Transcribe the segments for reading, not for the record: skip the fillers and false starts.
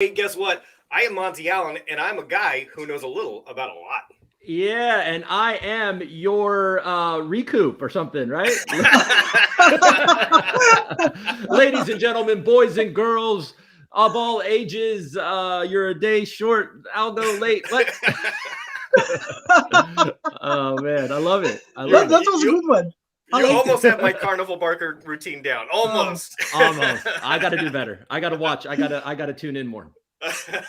Hey, guess what? I am Monty Allen, and I'm a guy who knows a little about a lot. Yeah, and I am your ReCoop or something, right? Ladies and gentlemen, boys and girls of all ages, you're a day short. I'll go late. What? Oh man, I love it. I love That it. was a good one. You almost have my carnival barker routine down. Almost. Almost. I got to do better. I got to watch. I got to tune in more.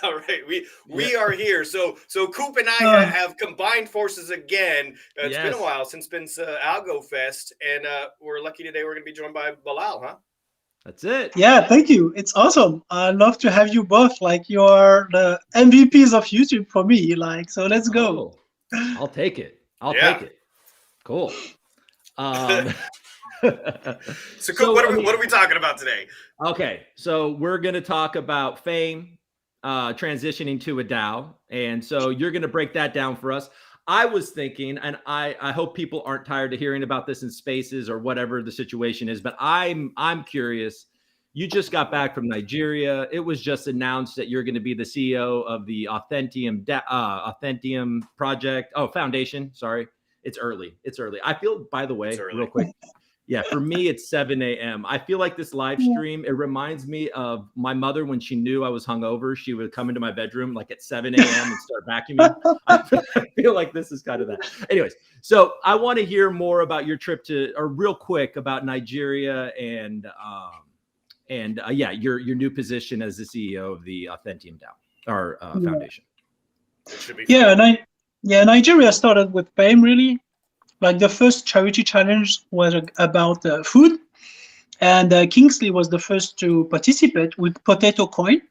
All right, we are here. So Coop and I have combined forces again. It's been a while since Algo Fest, and we're lucky today. We're going to be joined by Bilal, huh? That's it. Yeah, thank you. It's awesome. I love to have you both. Like, you're the MVPs of YouTube for me. Like, so let's go. I'll take it. I'll take it. Cool. So Coop, what are we talking about today? Okay, so we're going to talk about fame, transitioning to a DAO, and so you're going to break that down for us. I was thinking, and I hope people aren't tired of hearing about this in spaces or whatever the situation is, but I'm curious. You just got back from Nigeria. It was just announced that you're going to be the CEO of the Authentium project. Oh, foundation. Sorry, it's early. I feel, by the way, real quick. Yeah, for me, it's 7 a.m. I feel like this live stream, it reminds me of my mother when she knew I was hungover. She would come into my bedroom like at 7 a.m. and start vacuuming. I feel like this is kind of that. Anyways, so I want to hear more about your trip real quick about Nigeria and your new position as the CEO of the Authentium DAO or foundation. Nigeria started with fame, really. Like, the first charity challenge was about food, and Kingsley was the first to participate with Potato Coin,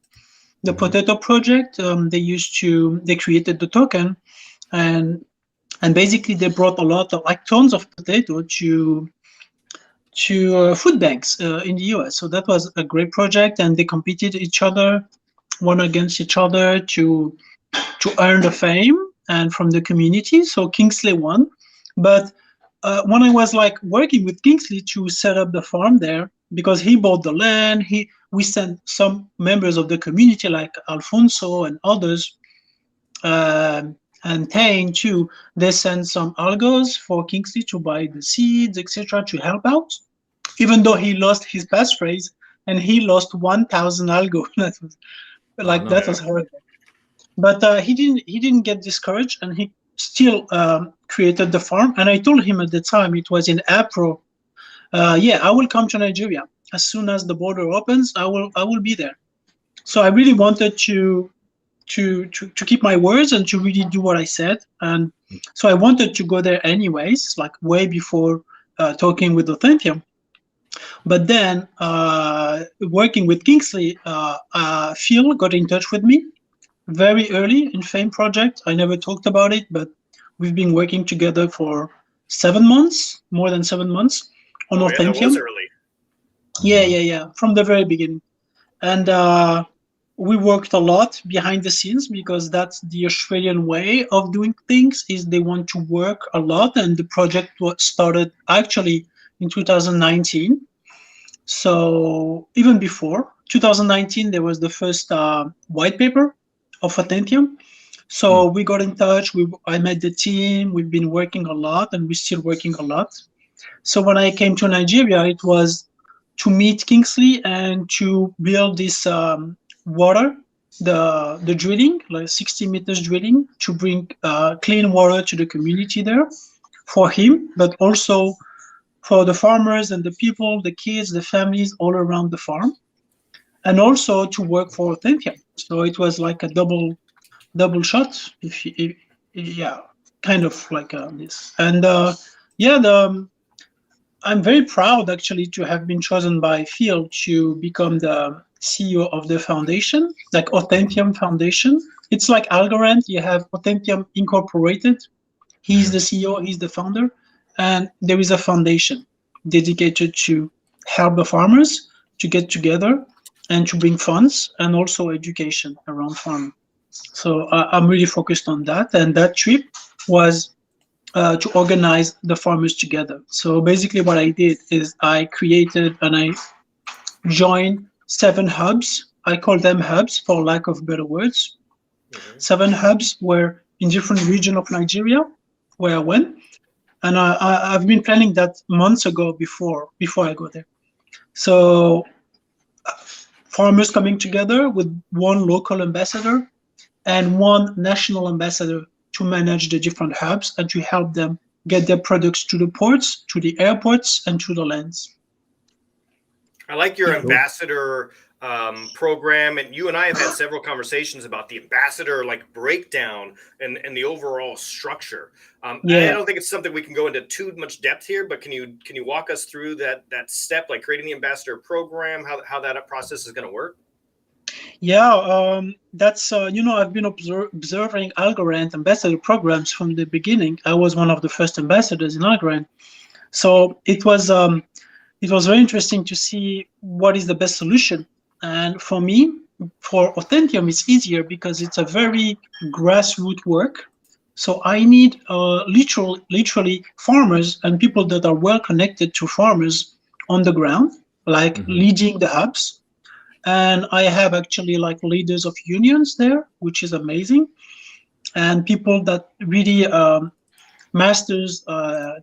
the Potato Project. They created the token, and basically they brought a lot of, like, tons of potato to food banks in the US. So that was a great project, and they competed one against each other to earn the fame and from the community. So Kingsley won. But when I was working with Kingsley to set up the farm there, because he bought the land, we sent some members of the community like Alfonso and others, and Tane too. They sent some algos for Kingsley to buy the seeds, etc., to help out. Even though he lost his passphrase and he lost 1,000 algo, that was horrible. But he didn't get discouraged, and he still created the farm. And I told him at the time, it was in April, I will come to Nigeria as soon as the border opens. I will be there. So I really wanted to keep my words and to really do what I said. And so I wanted to go there anyways, like way before talking with Authentium. But then working with Kingsley, Phil got in touch with me very early in Fame Project. I never talked about it, but we've been working together for 7 months, more than 7 months on Authentium. That was early. Yeah, from the very beginning. And we worked a lot behind the scenes, because that's the Australian way of doing things, is they want to work a lot. And the project was started actually in 2019. So even before 2019, there was the first white paper of Authentium. So we got in touch. I met the team. We've been working a lot, and we're still working a lot. So when I came to Nigeria, it was to meet Kingsley and to build this water, the drilling, like 60 meters drilling, to bring clean water to the community there for him, but also for the farmers and the people, the kids, the families all around the farm, and also to work for Authentium. So it was like a double shot, kind of like this. And I'm very proud actually to have been chosen by Phil to become the CEO of the foundation, like Authentium Foundation. It's like Algorand. You have Authentium Incorporated. He's the CEO, he's the founder, and there is a foundation dedicated to help the farmers to get together and to bring funds and also education around farming. So I'm really focused on that. And that trip was to organize the farmers together. So basically what I did is I created and I joined 7 hubs I call them hubs for lack of better words. 7 hubs were in different regions of Nigeria where I went. And I've been planning that months ago before I go there. So farmers coming together with one local ambassador and one national ambassador to manage the different hubs and to help them get their products to the ports, to the airports, and to the lands. I like your ambassador program, and you and I have had several conversations about the ambassador breakdown and the overall structure. I don't think it's something we can go into too much depth here, but can you walk us through that step, like creating the ambassador program, how that process is going to work? Yeah, that's I've been observing Algorand ambassador programs from the beginning. I was one of the first ambassadors in Algorand, so it was very interesting to see what is the best solution. And for me, for Authentium, it's easier because it's a very grassroots work. So I need literally farmers and people that are well connected to farmers on the ground, leading the hubs. And I have actually leaders of unions there, which is amazing. And people that really masters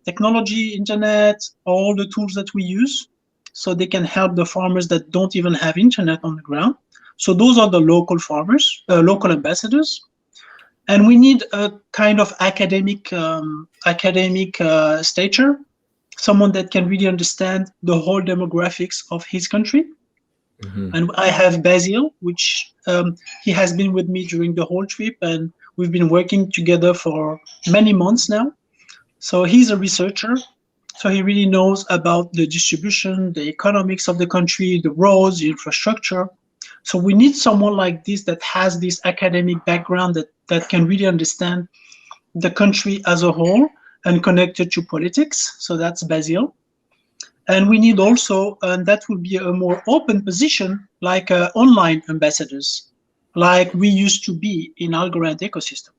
technology, internet, all the tools that we use, so they can help the farmers that don't even have internet on the ground. So those are the local farmers, local ambassadors. And we need a kind of academic stature, someone that can really understand the whole demographics of his country. And I have Basil, which he has been with me during the whole trip, and we've been working together for many months now. So he's a researcher, so he really knows about the distribution, the economics of the country, the roads, the infrastructure. So we need someone like this that has this academic background that can really understand the country as a whole and connected to politics. So that's Basil. And we need also, and that will be a more open position, like online ambassadors, like we used to be in Algorand ecosystem.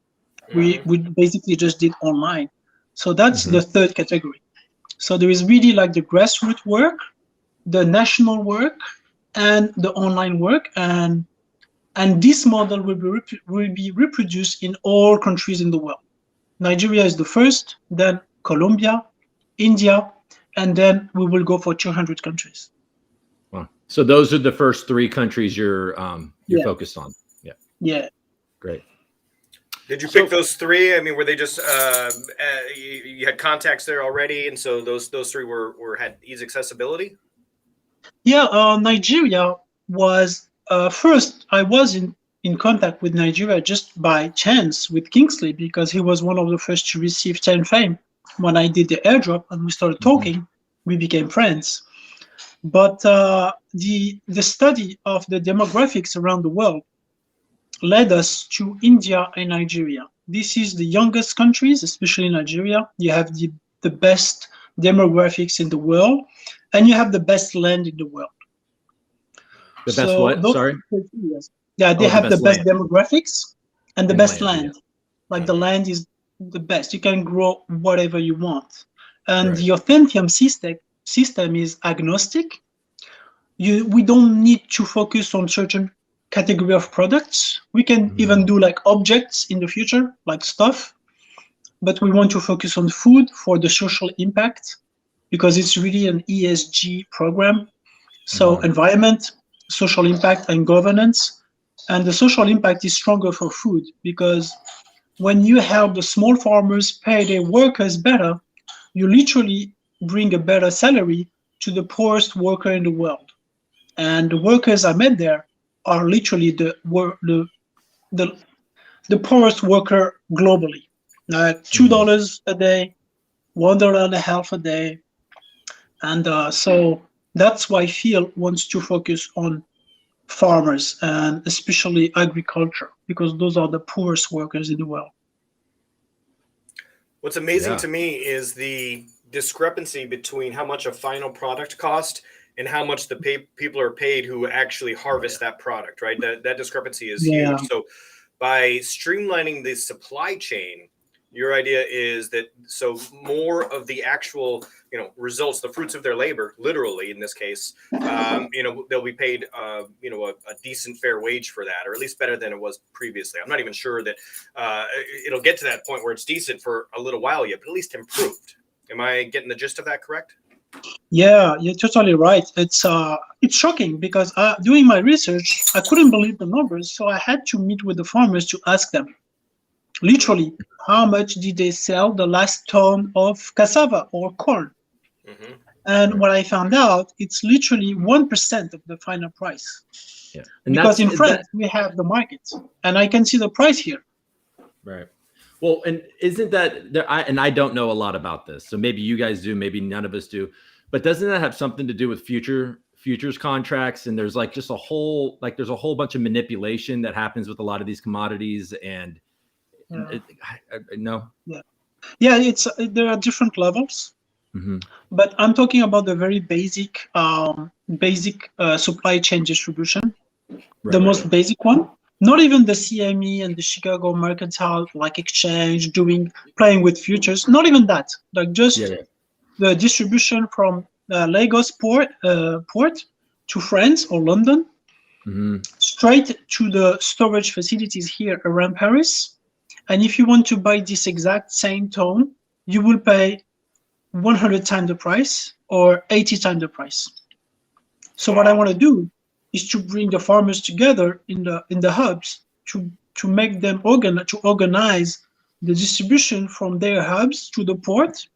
We basically just did online. So that's the third category. So there is really the grassroots work, the national work, and the online work. And this model will be reproduced in all countries in the world. Nigeria is the first, then Colombia, India, and then we will go for 200 countries. Wow. So those are the first 3 countries you're focused on. Yeah. Yeah. Great. Did you pick those 3? I mean, were they just you had contacts there already, and so those 3 had easy accessibility? Yeah, Nigeria was first. I was in contact with Nigeria just by chance with Kingsley, because he was one of the first to receive 10 fame. When I did the airdrop and we started talking, we became friends. But the study of the demographics around the world led us to India and Nigeria. This is the youngest countries, especially Nigeria. You have the best demographics in the world, and you have the best land in the world. The best what? Sorry? Yeah, they have the best demographics and the best land. The land is the best. You can grow whatever you want. And the Authentium system is agnostic. We don't need to focus on certain category of products. We can even do objects in the future, like stuff, but we want to focus on food for the social impact, because it's really an ESG program. So environment, social impact, and governance. And the social impact is stronger for food, because when you help the small farmers pay their workers better, you literally bring a better salary to the poorest worker in the world. And the workers I met there are literally the poorest worker globally. $2 a day, $1.50 a day. And so that's why Phil wants to focus on farmers and especially agriculture, because those are the poorest workers in the world. What's amazing to me is the discrepancy between how much a final product cost and how much the people are paid who actually harvest that product, right? That discrepancy is huge. So by streamlining the supply chain, Your idea is that so more of the actual, results, the fruits of their labor, literally in this case, they'll be paid, a decent fair wage for that, or at least better than it was previously. I'm not even sure that it'll get to that point where it's decent for a little while yet, but at least improved. Am I getting the gist of that correct? Yeah, you're totally right. It's shocking because doing my research, I couldn't believe the numbers, so I had to meet with the farmers to ask them, literally, how much did they sell the last ton of cassava or corn? Mm-hmm. And what I found out, it's literally 1% of the final price. Yeah, because in France we have the market, and I can see the price here. Right. Well, and isn't that there? I don't know a lot about this, so maybe you guys do, maybe none of us do. But doesn't that have something to do with futures contracts? And there's like just there's a whole bunch of manipulation that happens with a lot of these commodities. And no. Yeah. There are different levels, but I'm talking about the very basic supply chain distribution, the most basic one. Not even the CME and the Chicago Mercantile exchange playing with futures. Not even that. Like just the distribution from Lagos port to France or London, straight to the storage facilities here around Paris. And if you want to buy this exact same ton, you will pay 100 times the price or 80 times the price. So what I want to do is to bring the farmers together in the hubs to make them organize the distribution from their hubs to the port.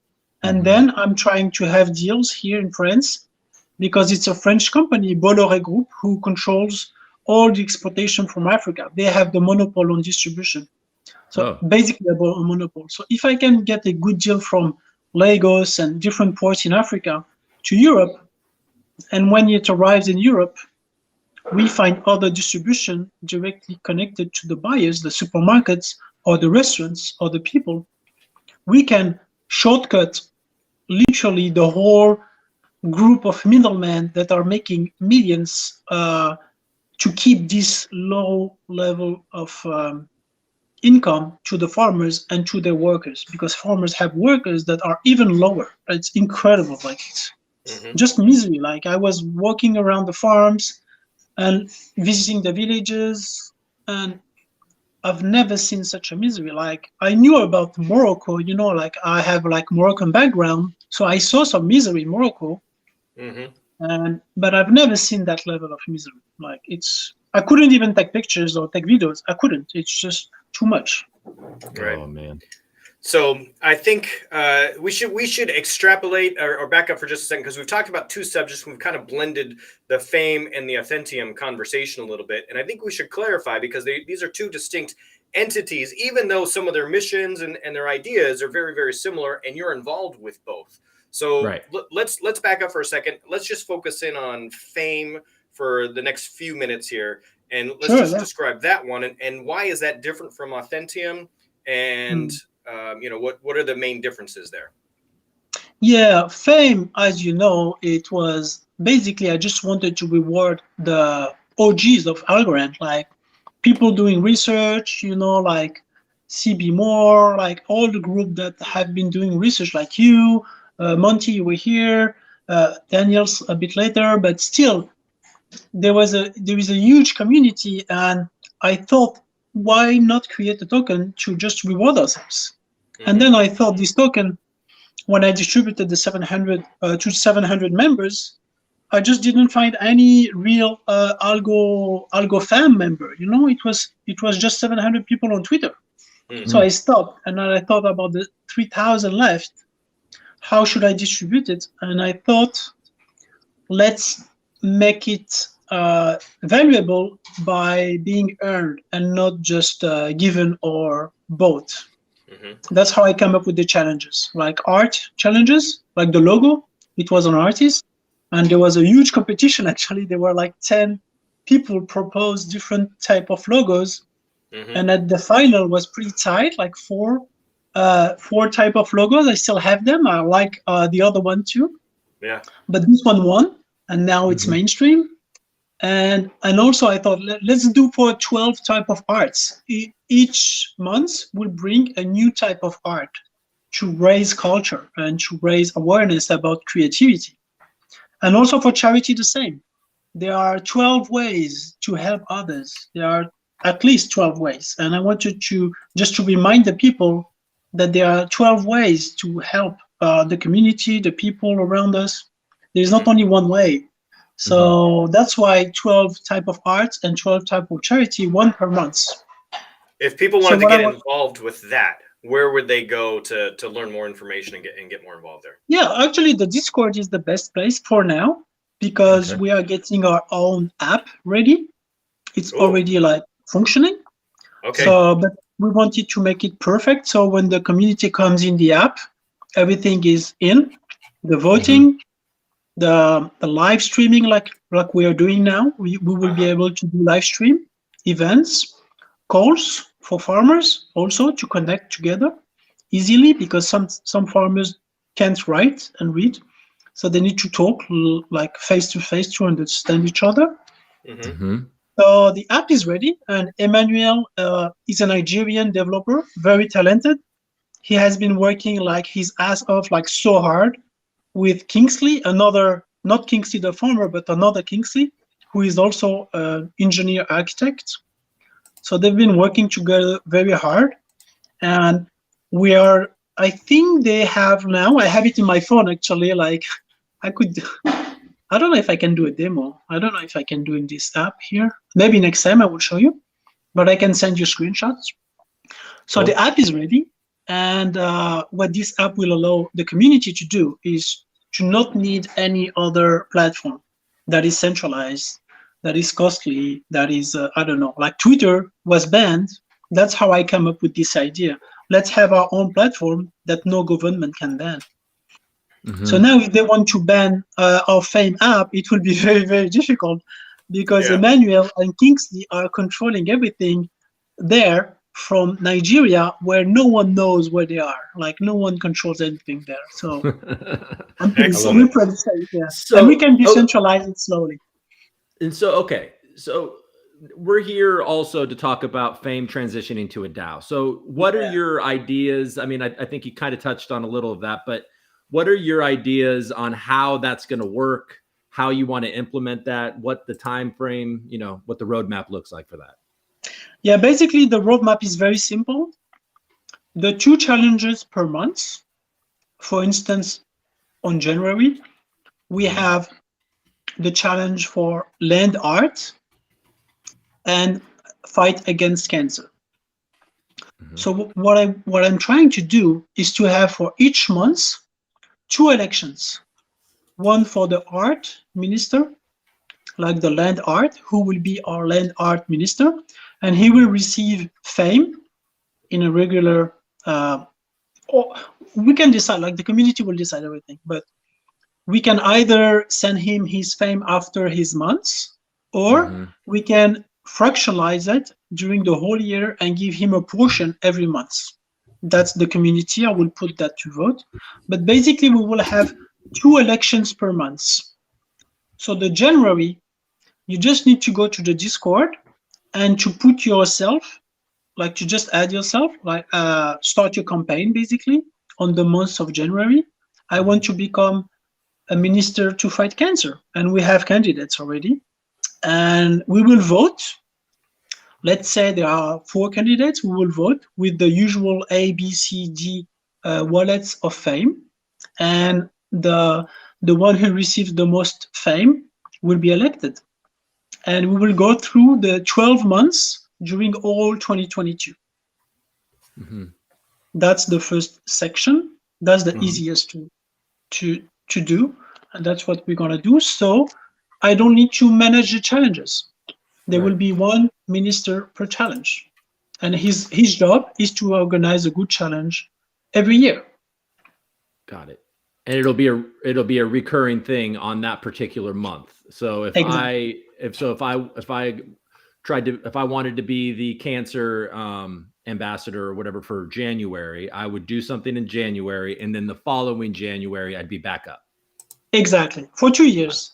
And then I'm trying to have deals here in France because it's a French company, ReCoop, who controls all the exportation from Africa. They have the monopoly on distribution. So basically a monopoly. So if I can get a good deal from Lagos and different ports in Africa to Europe, and when it arrives in Europe, we find other distribution directly connected to the buyers, the supermarkets or the restaurants or the people, we can shortcut literally the whole group of middlemen that are making millions to keep this low level of income to the farmers and to their workers, because farmers have workers that are even lower. It's incredible. It's just misery. Like I was walking around the farms and visiting the villages, and I've never seen such a misery. Like I knew about Morocco, I have Moroccan background, so I saw some misery in Morocco, but I've never seen that level of misery. I couldn't even take pictures or take videos. I couldn't. It's just too much. Right. Oh man. So I think we should extrapolate or back up for just a second, because we've talked about two subjects. We've kind of blended the fame and the Authentium conversation a little bit. And I think we should clarify, because these are two distinct entities, even though some of their missions and their ideas are very, very similar, and you're involved with both. So let's back up for a second. Let's just focus in on fame for the next few minutes here. And let's describe that one. And why is that different from Authentium? And what are the main differences there? Yeah, fame, as you know, it was basically I just wanted to reward the OGs of Algorand, like people doing research, like CB Moore, like all the group that have been doing research, like you, Monty, you were here, Daniel's a bit later, but still there is a huge community, and I thought, why not create a token to just reward ourselves? And then I thought this token, when I distributed the 700 to 700 members, I just didn't find any real Algo fam member. It was just 700 people on Twitter. So I stopped, and then I thought about the 3,000 left. How should I distribute it? And I thought, let's make it valuable by being earned and not just given or bought. That's how I came up with the challenges, like art challenges, like the logo. It was an artist, and there was a huge competition. Actually, there were 10 people proposed different type of logos, and at the final was pretty tight, like four type of logos. I still have them. I like the other one too. Yeah. But this one won, and now it's mainstream. And also I thought, let's do for 12 type of arts. Each month will bring a new type of art to raise culture and to raise awareness about creativity. And also for charity, the same. There are 12 ways to help others. There are at least 12 ways. And I wanted to just to remind the people that there are 12 ways to help the community, the people around us. There's not only one way. So that's why 12 type of arts and 12 type of charity, one per month. If people wanted to get involved with that, where would they go to learn more information and get more involved there? Yeah, actually the Discord is the best place for now, because we are getting our own app ready. It's already like functioning. Okay. So, but we wanted to make it perfect. So when the community comes in the app, everything is in. The voting, the live streaming, like we are doing now. We will be able to do live stream events, calls for farmers also to connect together easily, because some farmers can't write and read. So they need to talk like face to face to understand each other. So the app is ready, and Emmanuel is a Nigerian developer, very talented. He has been working like his ass off, like so hard, with Kingsley, not Kingsley the farmer, but another Kingsley, who is also an engineer architect. So they've been working together very hard, and I think they have now, I have it in my phone actually, like I don't know if I can do a demo. I don't know if I can do in this app here. Maybe next time I will show you, but I can send you screenshots. So the app is ready. And what this app will allow the community to do is to not need any other platform that is centralized, that is costly, that is, I don't know, like Twitter was banned. That's how I come up with this idea. Let's have our own platform that no government can ban. So now if they want to ban our Fame app, it will be very, very difficult, because Emmanuel and Kingsley are controlling everything there from Nigeria, where no one knows where they are. Like no one controls anything there. So I'm pretty safe, yeah. So, and we can decentralize it slowly. And so, so we're here also to talk about Fame transitioning to a DAO. So what are your ideas? I mean, I think you kind of touched on a little of that, but what are your ideas on how that's going to work, how you want to implement that, what the time frame, what the roadmap looks like for that? Yeah, basically the roadmap is very simple. The 2 challenges per month, for instance, on January, we have the challenge for land art and fight against cancer. So what I'm trying to do is to have for each month 2 elections. One for the art minister, like the land art, who will be our land art minister, and he will receive fame in a regular, or we can decide, like the community will decide everything, but we can either send him his fame after his months, or we can fractionalize it during the whole year and give him a portion every month. That's the community. I will put that to vote. But basically, we will have 2 elections per month. So the January, you just need to go to the Discord and to put yourself, like to just add yourself, like start your campaign basically on the month of January. I want to become a minister to fight cancer. And we have candidates already. And we will vote. Let's say there are 4 candidates. We will vote with the usual A, B, C, D wallets of fame. And the one who receives the most fame will be elected. And we will go through the 12 months during all 2022. That's the first section. That's the easiest to do. And that's what we're going to do. So I don't need to manage the challenges. There will be 1 minister per challenge. And his job is to organize a good challenge every year. Got it. And it'll be a recurring thing on that particular month. So if I wanted to be the cancer ambassador or whatever for January, I would do something in January, and then the following January I'd be back up. Exactly. For 2 years.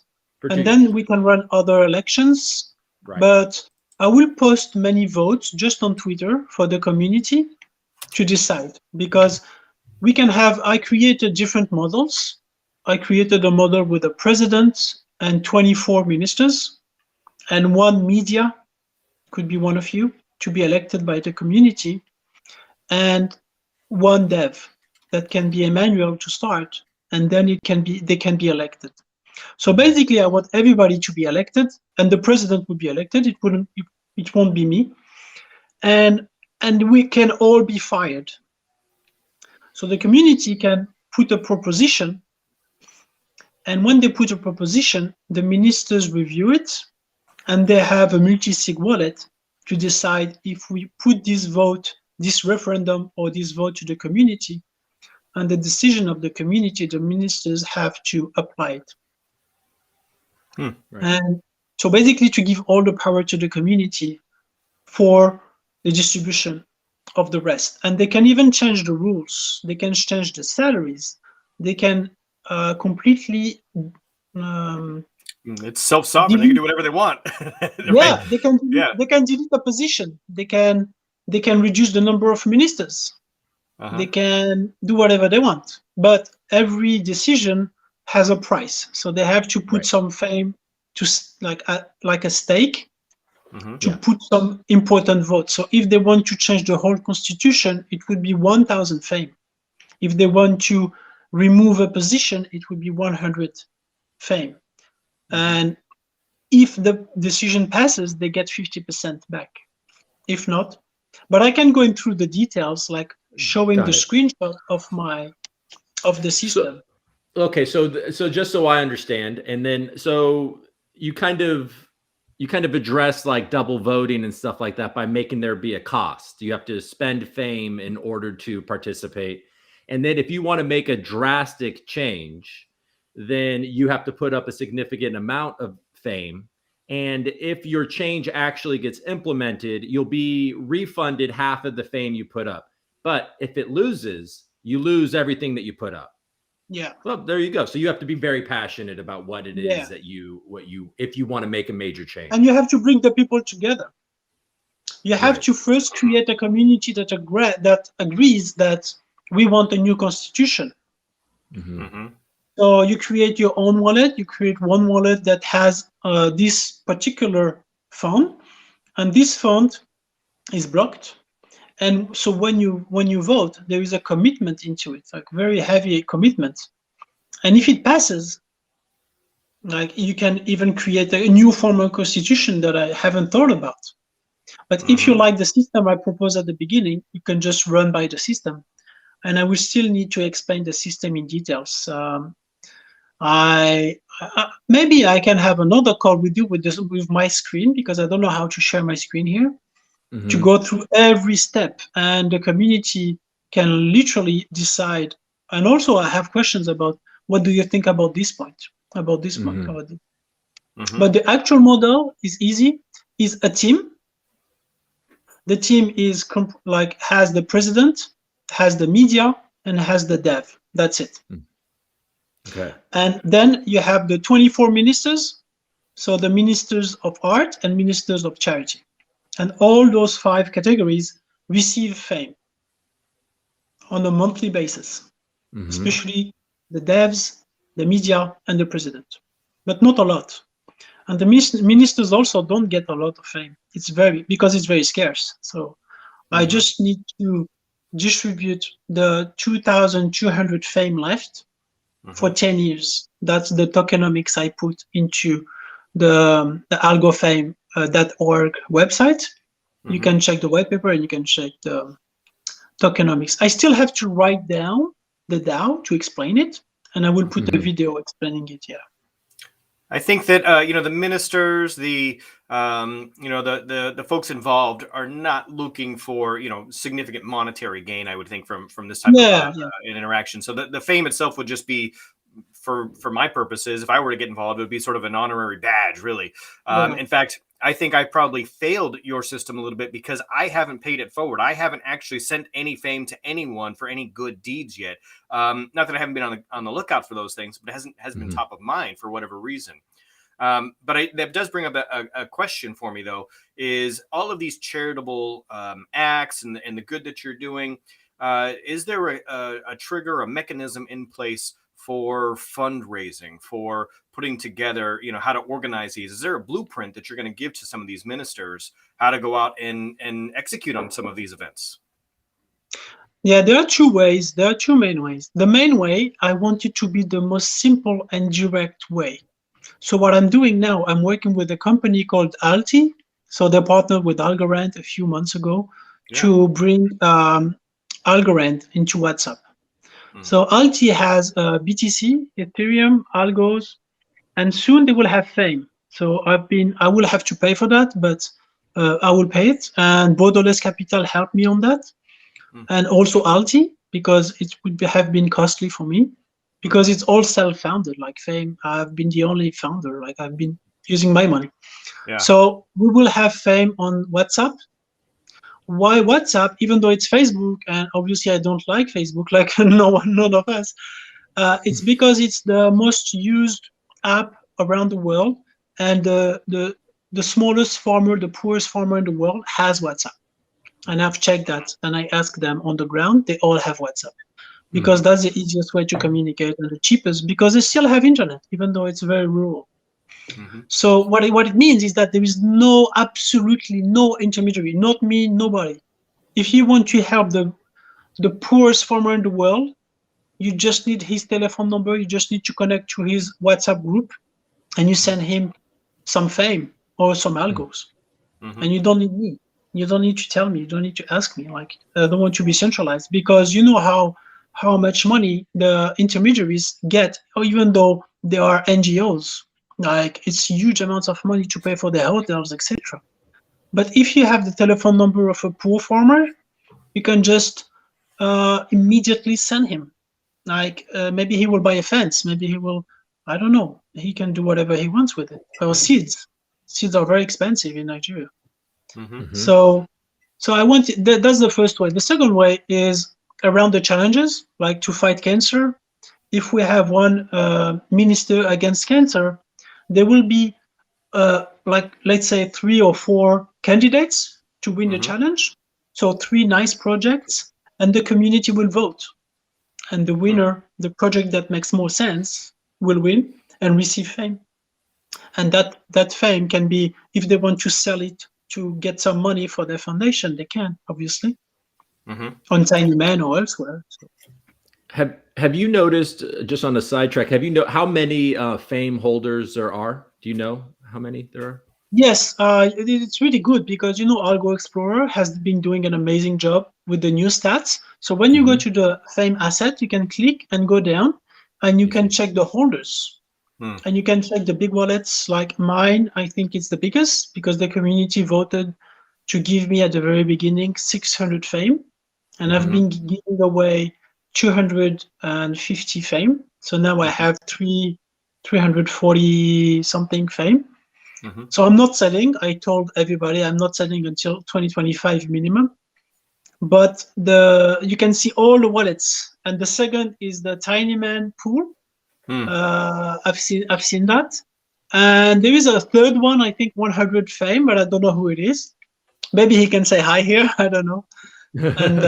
and then we can run other elections. Right. But I will post many votes just on Twitter for the community to decide, because we can have, I created different models. I created a model with a president and 24 ministers and one media, could be one of you, to be elected by the community, and one dev that can be Emmanuel to start, and then they can be elected. So basically, I want everybody to be elected, and the president would be elected. It won't be me, and we can all be fired. So the community can put a proposition, and when they put a proposition, the ministers review it, and they have a multi-sig wallet to decide if we put this vote, this referendum, or this vote to the community. And the decision of the community, the ministers have to apply it. Right. And so basically to give all the power to the community for the distribution of the rest. And they can even change the rules. They can change the salaries. They can completely... it's self-sovereign. They can do whatever they want. Yeah, they can delete the position. They can reduce the number of ministers. They can do whatever they want. But every decision has a price. So they have to put some fame to like a stake to put some important votes. So if they want to change the whole constitution, it would be 1,000 fame. If they want to remove a position, it would be 100 fame. And if the decision passes, they get 50% back. If not, but I can go through the details, like showing the screenshot of the system. So just so I understand, and then so you kind of address like double voting and stuff like that by making there be a cost. You have to spend fame in order to participate, and then if you want to make a drastic change, then you have to put up a significant amount of fame. And if your change actually gets implemented, you'll be refunded half of the fame you put up. But if it loses, you lose everything that you put up. Yeah. Well, there you go. So you have to be very passionate about what it is that if you want to make a major change. And you have to bring the people together. You have to first create a community that agrees that we want a new constitution. So you create your own wallet. You create one wallet that has this particular fund, and this fund is blocked. And so when you vote, there is a commitment into it, like very heavy commitment. And if it passes, like you can even create a new formal constitution that I haven't thought about. But if you like the system I proposed at the beginning, you can just run by the system. And I will still need to explain the system in details. Maybe I can have another call with you with my screen, because I don't know how to share my screen here, to go through every step, and the community can literally decide. And also I have questions about, what do you think about this point, about this point, about this. But the actual model is easy, is a team. The team is has the president, has the media, and has the dev. That's it. Okay. And then you have the 24 ministers, so the ministers of art and ministers of charity. And all those 5 categories receive fame on a monthly basis, especially the devs, the media, and the president, but not a lot. And the ministers also don't get a lot of fame. Because it's very scarce. So I just need to distribute the 2,200 fame left for 10 years. That's the tokenomics I put into the algofame.org website. You can check the white paper and you can check the tokenomics. I still have to write down the DAO to explain it, and I will put a video explaining it. Yeah. I think that the ministers, the folks involved are not looking for significant monetary gain. I would think from this type of an interaction. So the fame itself would just be, for my purposes, if I were to get involved, it would be sort of an honorary badge, really. In fact, I think I probably failed your system a little bit because I haven't paid it forward. I haven't actually sent any fame to anyone for any good deeds yet. Not that I haven't been on the lookout for those things, but it hasn't been top of mind for whatever reason. But that does bring up a question for me, though, is all of these charitable acts and the good that you're doing, is there a trigger, a mechanism in place for fundraising, for putting together, how to organize these? Is there a blueprint that you're going to give to some of these ministers, how to go out and execute on some of these events? Yeah, there are two ways. There are two main ways. The main way, I want it to be the most simple and direct way. So what I'm doing now, I'm working with a company called Alti. So they partnered with Algorand a few months ago to bring Algorand into WhatsApp. So Alti has BTC, Ethereum, Algos, and soon they will have Fame. So I will have to pay for that, but I will pay it. And Borderless Capital helped me on that. And also Alti, because it would have been costly for me, because it's all self-founded, like Fame. I've been the only founder, like I've been using my money. Yeah. So we will have Fame on WhatsApp. Why WhatsApp? Even though it's Facebook, and obviously I don't like Facebook, like none of us. It's because it's the most used app around the world, and the smallest farmer, the poorest farmer in the world has WhatsApp. And I've checked that, and I asked them on the ground, they all have WhatsApp, because that's the easiest way to communicate and the cheapest, because they still have internet, even though it's very rural. So what it means is that there is absolutely no intermediary, not me, nobody. If you want to help the poorest farmer in the world, you just need his telephone number, you just need to connect to his WhatsApp group, and you send him some Fame or some Algos. And you don't need me. You don't need to tell me. You don't need to ask me. Like, I don't want to be centralized, because you know how much money the intermediaries get, or even though they are NGOs. Like, it's huge amounts of money to pay for their hotels, etc. But if you have the telephone number of a poor farmer, you can just immediately send him. Like, maybe he will buy a fence. Maybe he will, I don't know. He can do whatever he wants with it. Or seeds. Seeds are very expensive in Nigeria. So I want that's the first way. The second way is around the challenges, like to fight cancer. If we have one minister against cancer, there will be like, let's say 3 or 4 candidates to win the challenge. So 3 nice projects, and the community will vote. And the winner, the project that makes more sense, will win and receive Fame. And that Fame can be, if they want to sell it to get some money for their foundation, they can, obviously, on Tiny Man or elsewhere. So. Have you noticed, just on a sidetrack, how many Fame holders there are? Do you know how many there are? Yes, it's really good, because Algo Explorer has been doing an amazing job with the new stats. So when you go to the Fame asset, you can click and go down, and you can check the holders. And you can check the big wallets, like mine. I think it's the biggest, because the community voted to give me at the very beginning 600 Fame, and I've been giving away 250 Fame. So now I have 340 something Fame. So I'm not selling. I told everybody I'm not selling until 2025 minimum. But you can see all the wallets. And the second is the Tiny Man pool. I've seen that. And there is a third one, I think 100 Fame, but I don't know who it is. Maybe he can say hi here. I don't know. And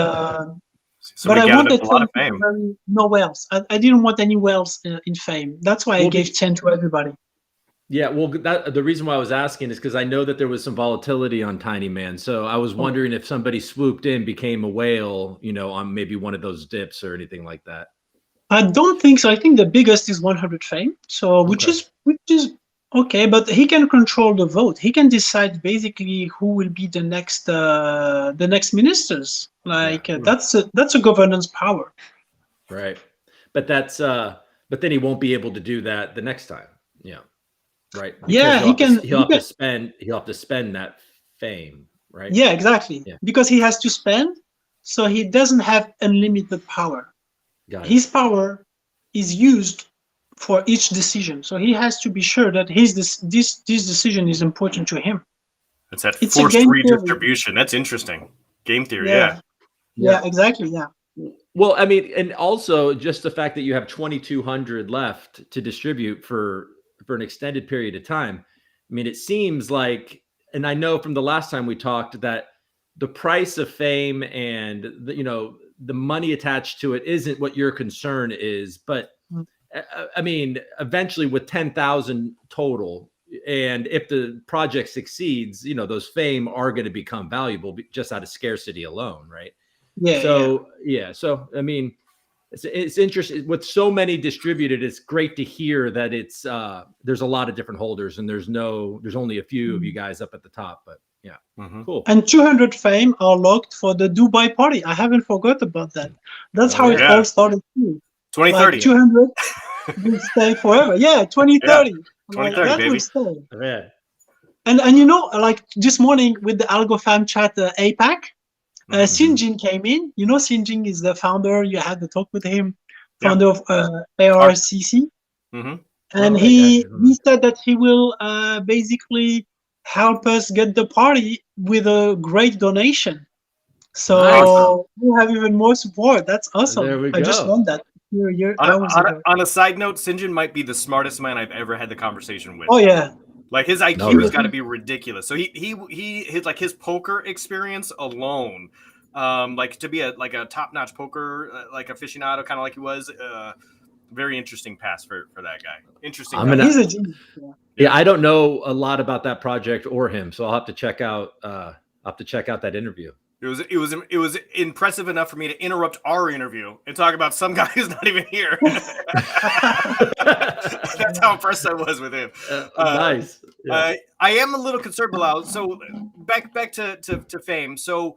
so but I wanted a lot of Fame. No whales. I didn't want any whales in Fame. That's why I gave 10 to everybody. Yeah, well, the reason why I was asking is because I know that there was some volatility on Tiny Man. So I was wondering if somebody swooped in, became a whale, on maybe one of those dips or anything like that. I don't think so. I think the biggest is 100 Fame. So which is okay, but he can control the vote. He can decide basically who will be the next ministers. Like that's a governance power. Right. But but then he won't be able to do that the next time. Yeah. Right. Because he'll have to spend that Fame, right? Yeah, exactly. Yeah. Because he has to spend, so he doesn't have unlimited power. His power is used for each decision, so he has to be sure that this decision is important to him. It's that forced redistribution. That's interesting. Game theory, yeah, exactly, yeah. Well, I mean, and also just the fact that you have 2,200 left to distribute for for an extended period of time. I mean, it seems like, and I know from the last time we talked that the price of fame and the money attached to it isn't what your concern is, but I mean, eventually with 10,000 total, and if the project succeeds, those fame are going to become valuable just out of scarcity alone, right? Yeah. So I mean, it's interesting with so many distributed. It's great to hear that it's there's a lot of different holders, and there's only a few of you guys up at the top. But yeah, cool. And 200 fame are locked for the Dubai party. I haven't forgot about that. That's how it all started too. 2030. Like 200 will stay forever. Yeah, 2030. Yeah. 2030, that baby. Will stay. Yeah. And like this morning with the AlgoFam chat APAC, Sinjin came in. Sinjin is the founder. You had the talk with him, founder of ARCC. And he said that he will basically help us get the party with a great donation. So we have even more support. That's awesome. There we go. I just learned that hours ago. On a side note, Sinjin might be the smartest man I've ever had the conversation with. Oh yeah. Like his IQ has got to be ridiculous. So his poker experience alone, like to be a top-notch poker like aficionado, kind of like he was, very interesting pass for that guy. Interesting. He's a genius. Yeah, I don't know a lot about that project or him, so I'll have to check out that interview. It was impressive enough for me to interrupt our interview and talk about some guy who's not even here. That's how impressed I was with him. Nice. Yeah. I am a little concerned, Bilal. So back to fame. So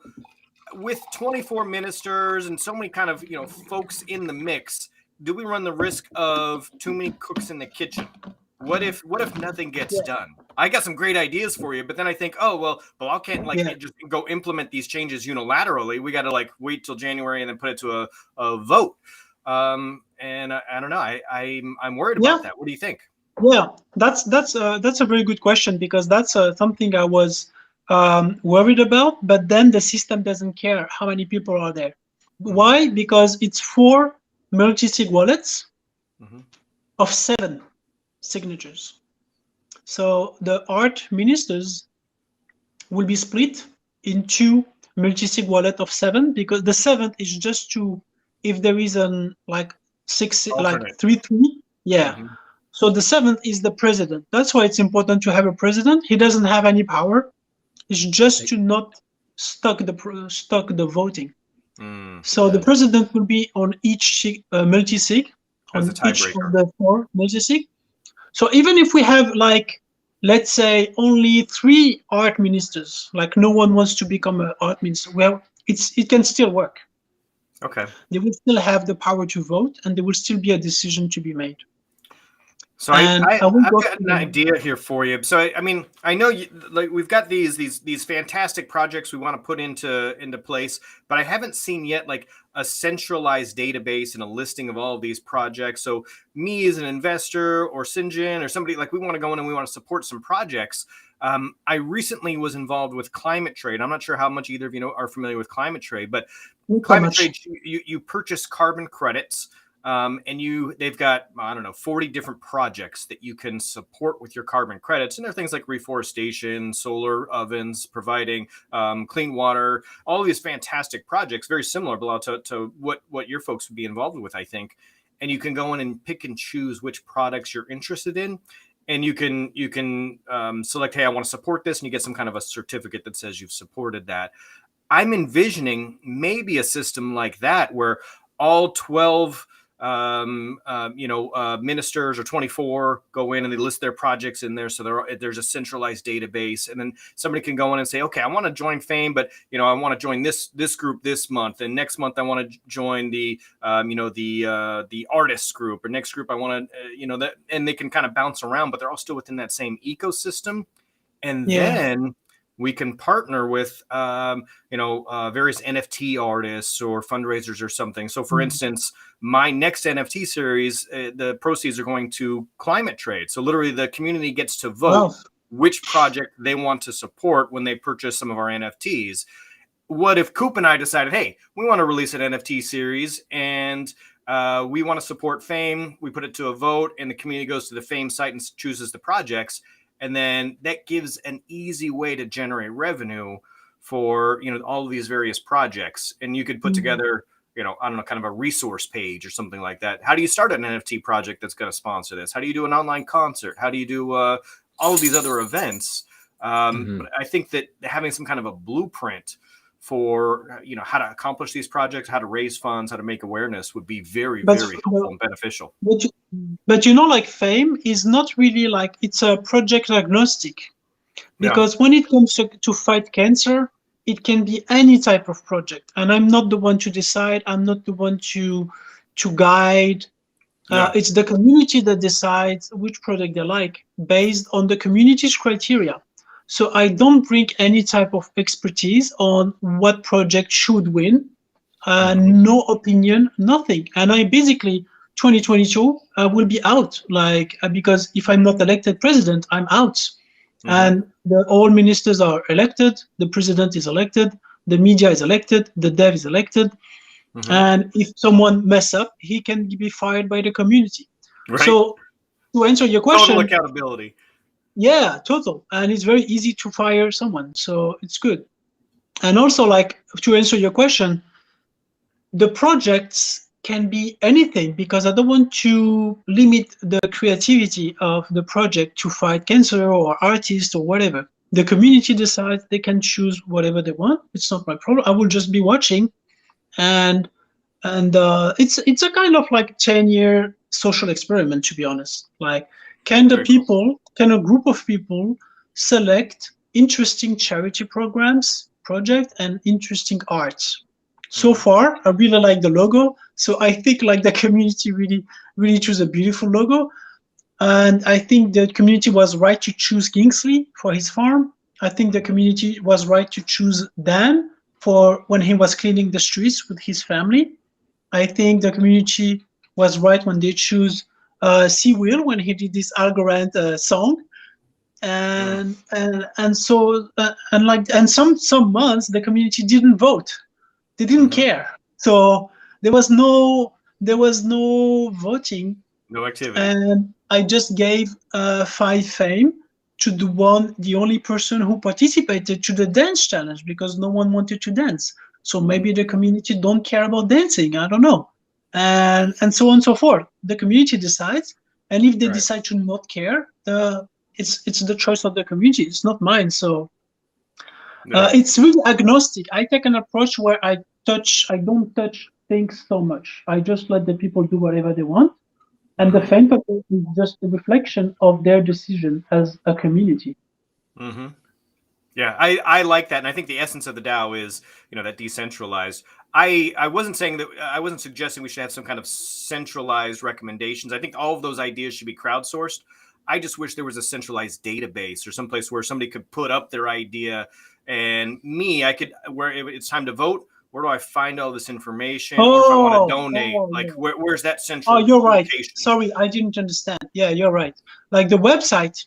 with 24 ministers and so many kind of folks in the mix, do we run the risk of too many cooks in the kitchen? What if nothing gets done? I got some great ideas for you, but then I think, Bilal can't just go implement these changes unilaterally. We got to wait till January and then put it to a vote. And I don't know. I'm worried about that. What do you think? Yeah, that's a very good question, because that's something I was worried about. But then the system doesn't care how many people are there. Why? Because it's 4 multi-sig wallets of 7 signatures. So the art ministers will be split into multi-sig wallet of 7, because the 7th is just if there is an 3-3. Yeah. So the 7th is the president. That's why it's important to have a president. He doesn't have any power. It's just to not stuck the voting. So the president will be on each multi-sig, on each of the 4 multi-sig. So even if we have let's say only 3 art ministers, no one wants to become an art minister, well, it can still work. Okay. They will still have the power to vote, and there will still be a decision to be made. So I've got an idea here for you. So I mean, I know we've got these fantastic projects we want to put into place, but I haven't seen yet a centralized database and a listing of all of these projects. So me as an investor or Sinjin or somebody, we want to go in and we want to support some projects. I recently was involved with Climate Trade. I'm not sure how much either of you are familiar with Climate Trade, but Climate Trade, you purchase carbon credits. And they've got, 40 different projects that you can support with your carbon credits. And there are things like reforestation, solar ovens, providing clean water, all of these fantastic projects, very similar, Bilal, to what your folks would be involved with, I think. And you can go in and pick and choose which products you're interested in. And you can select, hey, I want to support this. And you get some kind of a certificate that says you've supported that. I'm envisioning maybe a system like that where all 12 ministers or 24 go in and they list their projects in there. So there's a centralized database, and then somebody can go in and say, okay, I want to join Fame, but I want to join this group this month, and next month I want to join the artists group, or next group I want to that, and they can kind of bounce around, but they're all still within that same ecosystem. And then we can partner with, various NFT artists or fundraisers or something. So, for instance, my next NFT series, the proceeds are going to Climate Trade. So, literally, the community gets to vote which project they want to support when they purchase some of our NFTs. What if Coop and I decided, hey, we want to release an NFT series, and we want to support Fame. We put it to a vote, and the community goes to the Fame site and chooses the projects. And then that gives an easy way to generate revenue for, all of these various projects. And you could put together, I don't know, kind of a resource page or something like that. How do you start an NFT project that's going to sponsor this? How do you do an online concert? How do you do all of these other events? But I think that having some kind of a blueprint for, how to accomplish these projects, how to raise funds, how to make awareness would be very helpful and beneficial. But like Fame is not really like, it's a project agnostic, because when it comes to fight cancer, it can be any type of project, and I'm not the one to decide. I'm not the one to guide. It's the community that decides which product they like based on the community's criteria. So I don't bring any type of expertise on what project should win. No opinion, nothing. And I basically 2022 will be out, because if I'm not elected president, I'm out. And all ministers are elected, the president is elected, the media is elected, the dev is elected. And if someone mess up, he can be fired by the community. Right. So to answer your question, total accountability. Yeah, total. And it's very easy to fire someone, so it's good. And also, to answer your question, the projects can be anything, because I don't want to limit the creativity of the project to fight cancer or artists or whatever. The community decides, they can choose whatever they want. It's not my problem. I will just be watching, and it's a kind of 10-year social experiment, to be honest. Can a group of people select interesting charity project and interesting arts? So far, I really like the logo. So I think the community really chose a beautiful logo. And I think the community was right to choose Kingsley for his farm. I think the community was right to choose Dan for when he was cleaning the streets with his family. I think the community was right when they choose Will when he did this Algorand song. And some months the community didn't vote. They didn't care. So there was no voting. No activity. And I just gave 5 Fame to the only person who participated to the dance challenge, because no one wanted to dance. So maybe the community don't care about dancing. I don't know. And so on and so forth. The community decides. And if they decide to not care, it's the choice of the community. It's not mine. So it's really agnostic. I take an approach where I don't touch things so much. I just let the people do whatever they want. And the Fame project is just a reflection of their decision as a community. Yeah, I like that. And I think the essence of the DAO is, that decentralized. I wasn't suggesting we should have some kind of centralized recommendations. I think all of those ideas should be crowdsourced. I just wish there was a centralized database or someplace where somebody could put up their idea, and where it's time to vote, where do I find all this information? Or if I want to donate, where's that central you're right. location? Sorry, I didn't understand. Yeah, you're right. The website,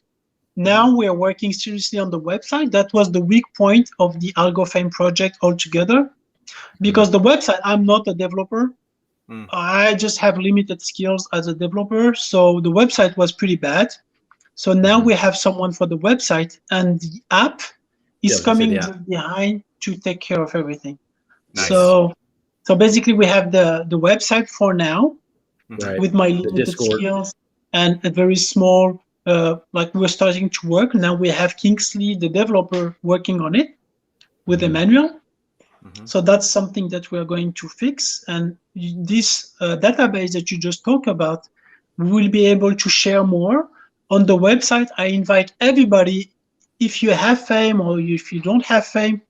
now we are working seriously on the website. That was the weak point of the Algo Fame project altogether, because the website, I'm not a developer. I just have limited skills as a developer. So the website was pretty bad. So now we have someone for the website, and the app is coming behind to take care of everything. Nice. So basically we have the website for now, with my limited skills and a very small, we're starting to work. Now we have Kingsley, the developer, working on it with Emmanuel. So that's something that we're going to fix. And this database that you just talked about, we will be able to share more on the website. I invite everybody, if you have Fame or if you don't have Fame,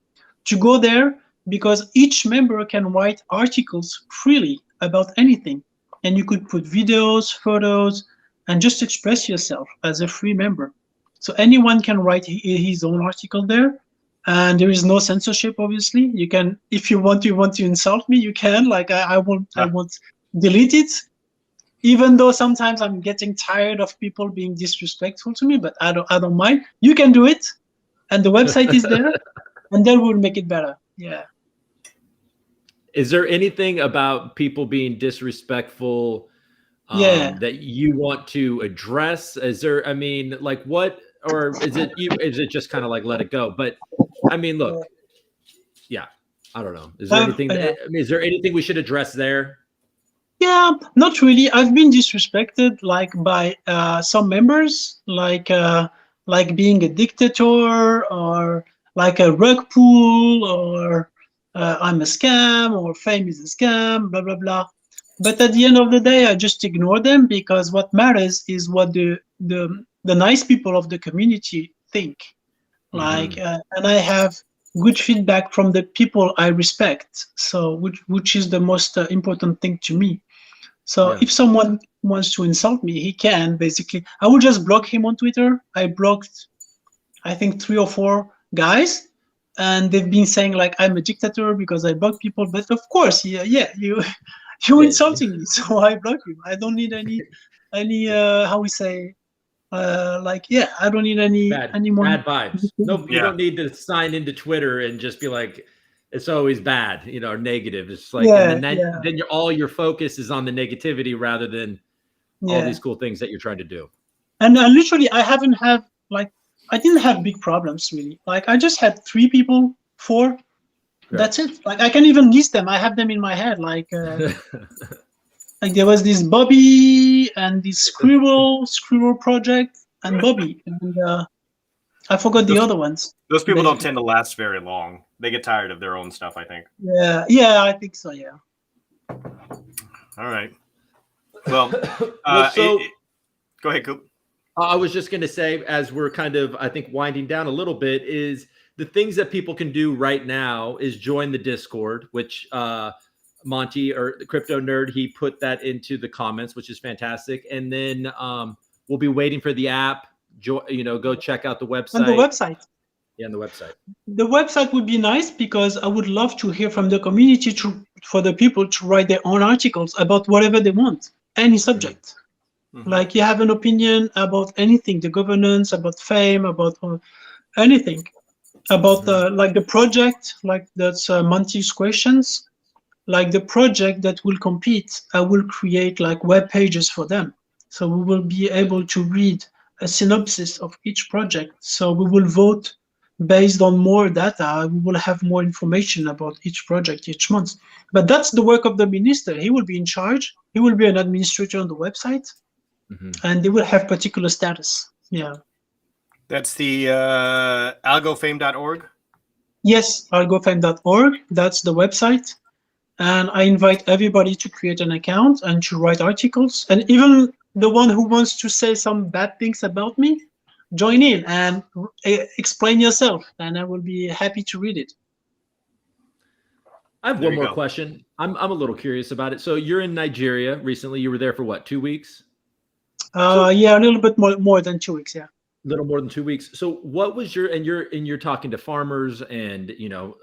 to go there, because each member can write articles freely about anything. And you could put videos, photos, and just express yourself as a free member. So anyone can write his own article there. And there is no censorship, obviously. You can, if you want to insult me, you can. I won't delete it. Even though sometimes I'm getting tired of people being disrespectful to me, but I don't mind. You can do it, and the website is there, and then we'll make it better. Yeah. Is there anything about people being disrespectful that you want to address? Is there, I mean, like what, or is it just kind of like let it go? But I mean, look, yeah, I don't know. Is there anything, is there anything we should address there? Yeah, not really. I've been disrespected like by some members, like being a dictator, or like a rug pull, or I'm a scam, or fame is a scam, blah blah blah. But at the end of the day, I just ignore them, because what matters is what the nice people of the community think. Like, and I have good feedback from the people I respect. So, which is the most important thing to me. So if someone wants to insult me, he can basically. I will just block him on Twitter. I blocked, I think, 3 or 4 guys, and they've been saying like I'm a dictator because I block people. But of course, you're insulting me, so I block you. I don't need any how we say, I don't need any more bad vibes. No, you don't need to sign into Twitter and just be like, it's always bad, you know, or negative. It's like, and then all your focus is on the negativity rather than all these cool things that you're trying to do. And literally, I didn't have big problems really. Like I just had 3 people, 4. That's it. Like I can even list them. I have them in my head. Like, like there was this Bobby and this Scribble Project and Bobby, and I forgot the other ones. Those people don't tend to last very long. They get tired of their own stuff, I think. Yeah, I think so. Yeah. All right. Well, go ahead, Coop. I was just going to say, as we're kind of, I think, winding down a little bit, is the things that people can do right now is join the Discord, which Monty or the KryptoNurd, he put that into the comments, which is fantastic. And then we'll be waiting for the app. Go check out the website. On the website. Yeah, on the website. The website would be nice, because I would love to hear from the community for the people to write their own articles about whatever they want, any subject. Like you have an opinion about anything, the governance, about fame, about anything, about like the project, like that's Monty's questions, like the project that will compete. I will create like web pages for them, so we will be able to read a synopsis of each project. So we will vote based on more data. We will have more information about each project each month. But that's the work of the minister. He will be in charge. He will be an administrator on the website, and they will have particular status. Yeah. That's the algofame.org? Yes, algofame.org. That's the website. And I invite everybody to create an account and to write articles. And even the one who wants to say some bad things about me, join in and explain yourself, and I will be happy to read it. I have one more question. I'm a little curious about it. So you're in Nigeria recently. You were there for what, 2 weeks? Yeah, a little bit more than 2 weeks. Yeah. A little more than 2 weeks. So what was you're talking to farmers, and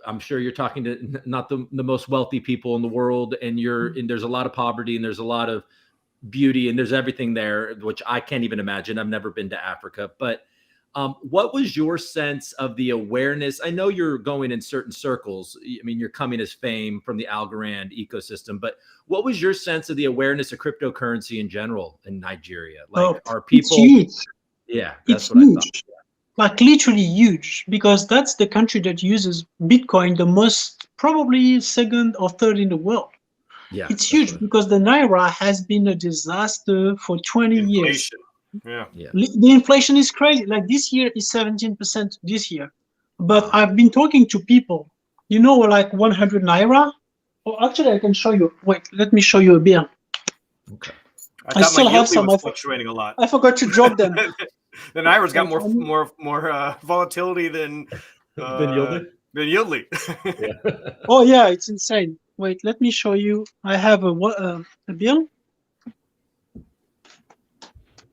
I'm sure you're talking to not the most wealthy people in the world, and there's a lot of poverty, and there's a lot of beauty, and there's everything there, which I can't even imagine. I've never been to Africa, but what was your sense of the awareness? I know you're going in certain circles. I mean, you're coming as fame from the Algorand ecosystem, but what was your sense of the awareness of cryptocurrency in general in Nigeria? Like, are people? It's huge. Yeah, that's what huge. I thought. Like literally huge, because that's the country that uses Bitcoin the most, probably second or third in the world. Yeah, it's huge because the Naira has been a disaster for 20 years. Yeah. The inflation is crazy. Like this year is 17% this year. But I've been talking to people, like 100 Naira. Oh, actually, I can show you. Wait, let me show you a bill. Okay. I still have some. Fluctuating a lot. I forgot to drop them. The Naira's got more volatility than Yieldly. Yeah. Oh yeah, it's insane. Wait, let me show you. I have a bill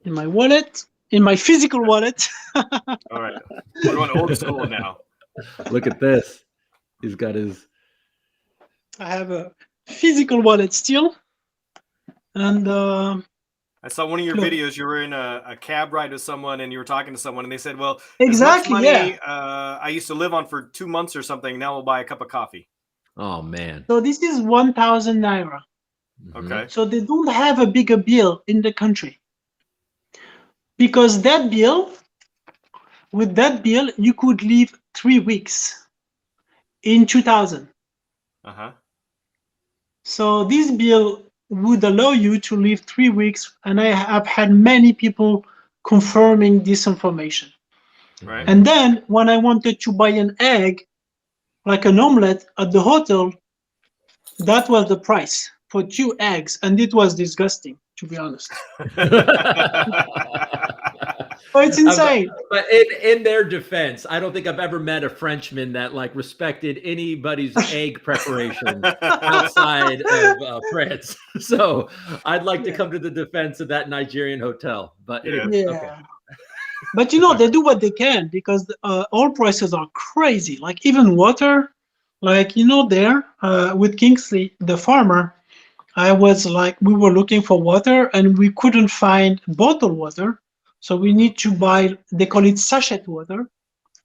in my wallet, in my physical wallet. All right, we're going old school now. Look at this. He's got his. I have a physical wallet still, and I saw one of your videos. You were in a cab ride with someone, and you were talking to someone, and they said, "Well, exactly, money, I used to live on for 2 months or something. Now we'll buy a cup of coffee." Oh man. So this is 1,000 naira. Okay. So they don't have a bigger bill in the country. Because with that bill, you could live 3 weeks in 2000. So this bill would allow you to live 3 weeks, and I have had many people confirming this information. Right. And then when I wanted to buy an egg, like an omelette at the hotel, that was the price for 2 eggs, and it was disgusting, to be honest. Oh, it's insane. But in their defense, I don't think I've ever met a Frenchman that like respected anybody's egg preparation outside of France. So I'd like to come to the defense of that Nigerian hotel. But anyway, okay. But you know, they do what they can, because oil prices are crazy. Like even water, like, you know, there with Kingsley, the farmer, I was like, we were looking for water and we couldn't find bottled water. So we need to buy, they call it sachet water.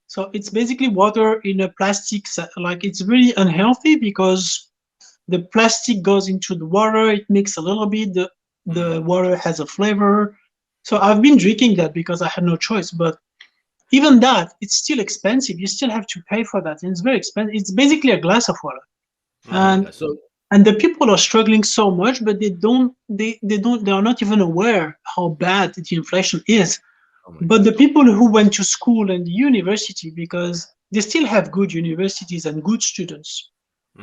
So it's basically water in a plastic, like it's really unhealthy because the plastic goes into the water, it mixes a little bit, the water has a flavor. So I've been drinking that because I had no choice. But even that, it's still expensive. You still have to pay for that. And it's very expensive. It's basically a glass of water. And the people are struggling so much, but they are not even aware how bad the inflation is. But the people who went to school and university, because they still have good universities and good students,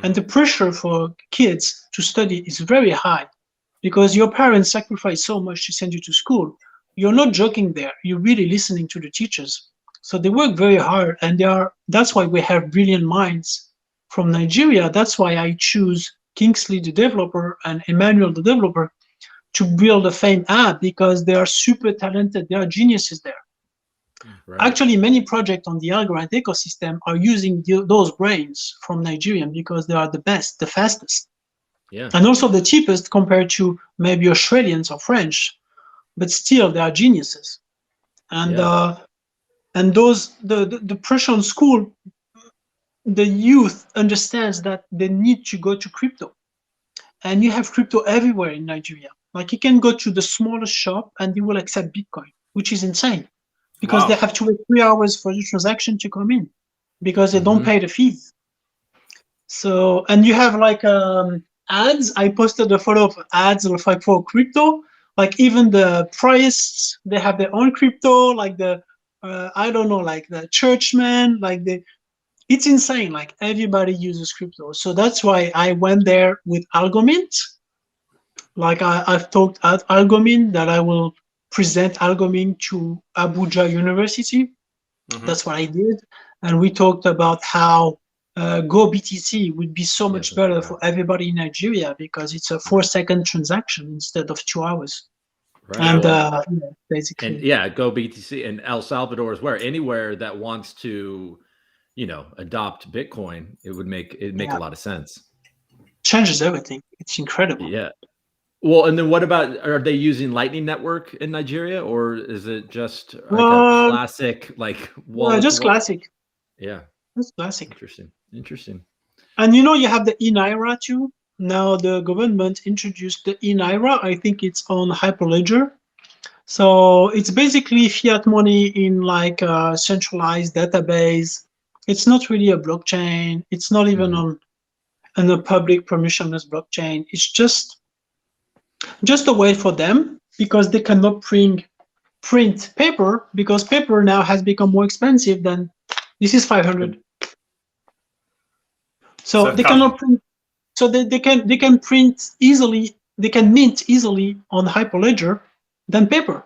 and the pressure for kids to study is very high, because your parents sacrifice so much to send you to school. You're not joking there. You're really listening to the teachers. So they work very hard, and that's why we have brilliant minds from Nigeria. That's why I choose Kingsley, the developer, and Emmanuel, the developer, to build a Fame app, because they are super talented. They are geniuses there. Right. Actually, many projects on the Algorand ecosystem are using those brains from Nigerian, because they are the best, the fastest, and also the cheapest compared to maybe Australians or French, but still they are geniuses. And those the pressure on school, the youth understands that they need to go to crypto, and you have crypto everywhere in Nigeria. Like you can go to the smallest shop and they will accept Bitcoin, which is insane, because they have to wait 3 hours for the transaction to come in, because they don't pay the fees. So, and you have like ads. I posted a photo of ads like for crypto. Like even the priests, they have their own crypto. Like the I don't know, like the churchmen, like it's insane. Like everybody uses crypto. So that's why I went there with Algomint. Like I've talked at Algomint that I will present Algomint to Abuja University. That's what I did. And we talked about how GoBTC would be so much better for everybody in Nigeria, because it's a 4-second transaction instead of 2 hours. Right. And basically, and GoBTC and El Salvador is anywhere that wants to, adopt Bitcoin, it would make a lot of sense. Changes everything. It's incredible. Yeah. Well, and then what about, are they using Lightning Network in Nigeria, or is it just like a classic wallet? Just classic. Yeah. Just classic. Interesting. And you have the e-Naira too. Now the government introduced the e-Naira. I think it's on Hyperledger. So it's basically fiat money in like a centralized database. It's not really a blockchain. It's not even on a public permissionless blockchain. It's just a way for them, because they cannot print paper, because paper now has become more expensive than this is 500. So they cannot print. So they can print easily. They can mint easily on Hyperledger than paper.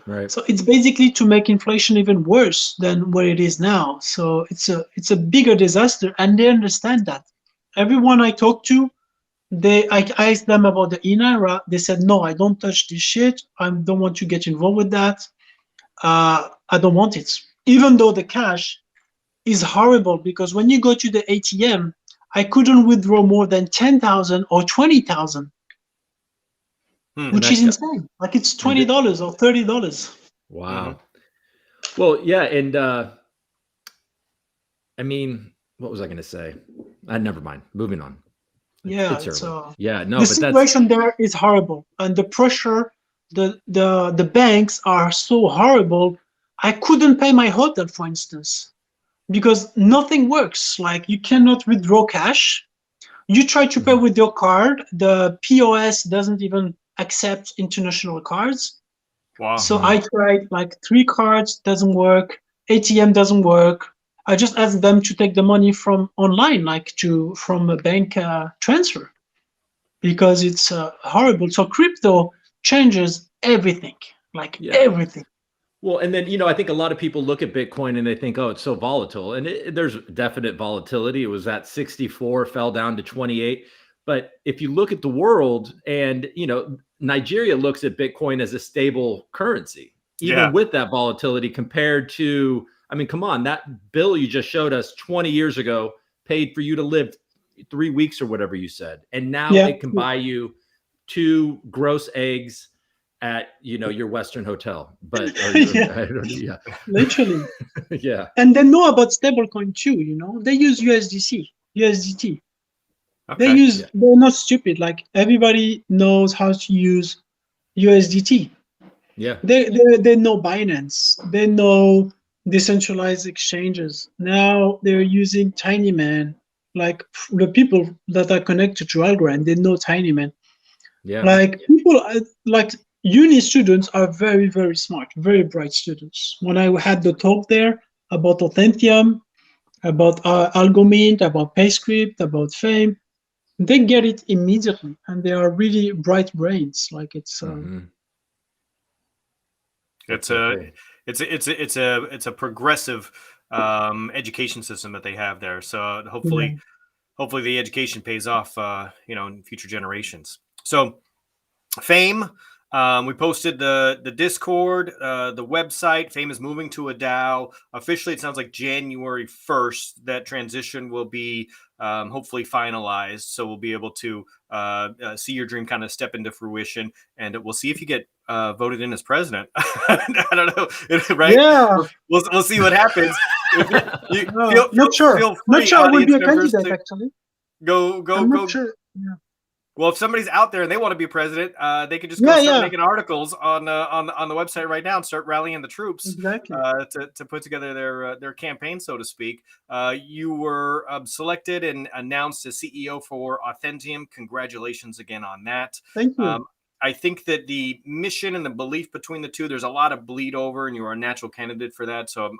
Right. So it's basically to make inflation even worse than what it is now. So it's a bigger disaster, and they understand that. Everyone I talk to, I asked them about the e-Naira. They said, no, I don't touch this shit. I don't want to get involved with that. I don't want it. Even though the cash is horrible, because when you go to the ATM, I couldn't withdraw more than 10,000 or 20,000, which is insane. Like it's $20 or $30. Wow. Well, yeah, and I mean, what was I going to say? Never mind. Moving on. Yeah, it's early. Yeah, no, the but situation there is horrible, and the pressure, the banks are so horrible. I couldn't pay my hotel, for instance, because nothing works. Like, you cannot withdraw cash. You try to pay with your card, the POS doesn't even accept international cards. Wow. So I tried like 3 cards, doesn't work. ATM doesn't work. I just asked them to take the money from online, like from a bank transfer, because it's horrible. So crypto changes everything, like everything. Well, and then, I think a lot of people look at Bitcoin and they think, oh, it's so volatile. And there's definite volatility. It was at 64, fell down to 28. But if you look at the world and, Nigeria looks at Bitcoin as a stable currency, even with that volatility compared to, I mean, come on, that bill you just showed us 20 years ago paid for you to live 3 weeks or whatever you said. And now it can buy you 2 gross eggs at your Western hotel, but literally. Yeah. And they know about stablecoin too. They use USDT. Okay. They're not stupid. Like, everybody knows how to use USDT. Yeah. They know Binance. They know decentralized exchanges. Now they're using TinyMan. Like, the people that are connected to Algorand, they know TinyMan. Yeah. Like, people like uni students are very, very smart, very bright students. When I had the talk there about Authentium, about Algomint, about PayScript, about Fame, they get it immediately, and they are really bright brains. Like, it's it's a progressive education system that they have there. So hopefully the education pays off, in future generations. So Fame, we posted the Discord, the website. Fame is moving to a DAO. Officially, it sounds like January 1st. That transition will be hopefully finalized. So we'll be able to see your dream kind of step into fruition, and we'll see if you get voted in as president. I don't know, right? Yeah. We'll see what happens. Not sure I will be a candidate, actually. Go. Not sure. Yeah. Well, if somebody's out there and they want to be president, they can just start making articles on the website right now and start rallying the troops to put together their campaign, so to speak. You were selected and announced as CEO for Authentium. Congratulations again on that. Thank you. I think that the mission and the belief between the two, there's a lot of bleed over, and you are a natural candidate for that. So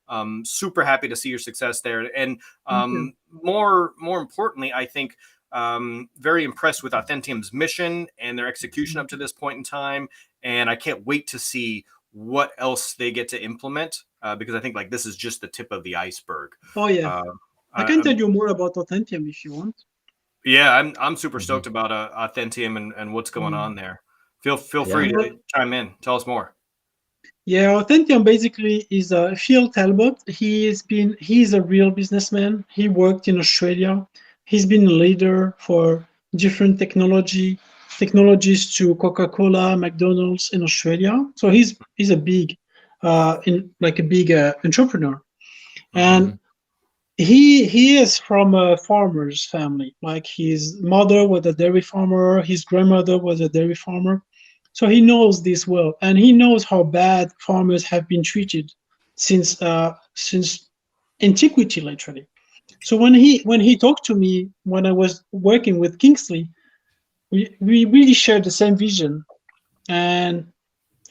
I'm super happy to see your success there. And more importantly, I think very impressed with Authentium's mission and their execution up to this point in time. And I can't wait to see what else they get to implement, because I think like this is just the tip of the iceberg. Oh yeah. I can tell you more about Authentium if you want. Yeah, I'm super stoked about Authentium and what's going on there. Feel free to chime in. Tell us more. Yeah, Authentium basically is Phil Talbot. He's a real businessman. He worked in Australia. He's been a leader for different technologies to Coca-Cola, McDonald's in Australia. So he's a big entrepreneur, and he is from a farmer's family. Like, his mother was a dairy farmer, his grandmother was a dairy farmer. So he knows this well, and he knows how bad farmers have been treated since antiquity, literally. So when he talked to me when I was working with Kingsley, we really shared the same vision, and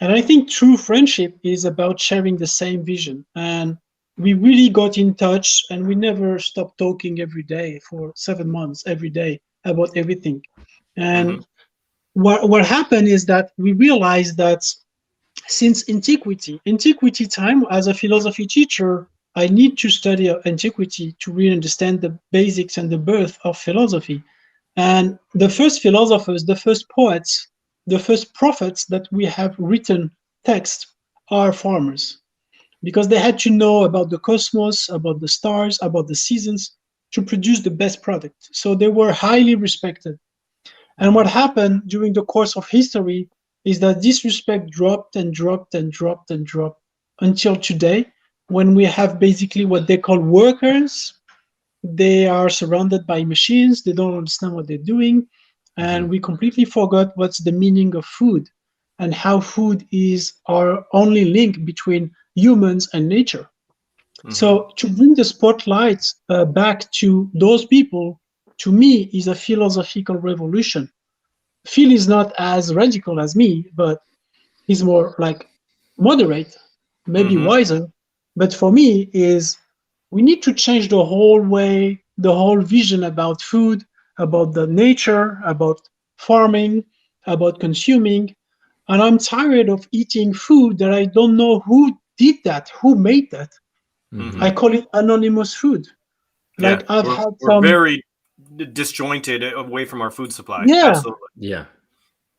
I think true friendship is about sharing the same vision. And we really got in touch, and we never stopped talking every day for 7 months, every day, about everything. And what happened is that we realized that since antiquity time, as a philosophy teacher, I need to study antiquity to really understand the basics and the birth of philosophy. And the first philosophers, the first poets, the first prophets that we have written text are farmers, because they had to know about the cosmos, about the stars, about the seasons to produce the best product. So they were highly respected. And what happened during the course of history is that this respect dropped and dropped and dropped and dropped until today, when we have basically what they call workers They are surrounded by machines. They don't understand what they're doing. And we completely forgot what's the meaning of food and how food is our only link between humans and nature. So to bring the spotlight back to those people, to me, is a philosophical revolution. Phil is not as radical as me, but he's more like moderate, maybe wiser. But for me, is we need to change the whole way, the whole vision about food, about the nature, about farming, about consuming. And I'm tired of eating food that I don't know who did that, who made that. I call it anonymous food. Like I've had we're very disjointed away from our food supply. Yeah, absolutely. Yeah,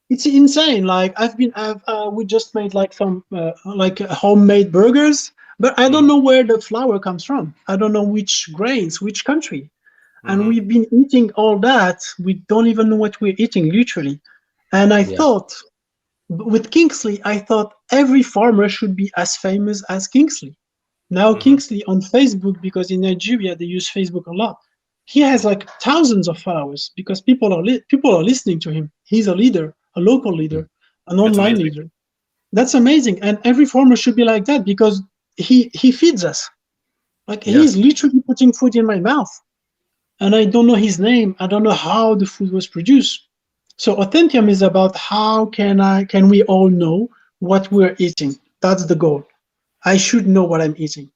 it's insane. Like we just made like some homemade burgers, but I don't know where the flour comes from. I don't know which grains, which country. And we've been eating all that. We don't even know what we're eating, literally. And I thought, with Kingsley, I thought every farmer should be as famous as Kingsley. Now Kingsley on Facebook, because in Nigeria they use Facebook a lot. He has like thousands of followers because people are listening to him. He's a leader, a local leader, an online leader. That's amazing. And every farmer should be like that because he feeds us. Like he's literally putting food in my mouth. And I don't know his name. I don't know how the food was produced. So Authentium is about how can we all know what we're eating. That's the goal. I should know what I'm eating.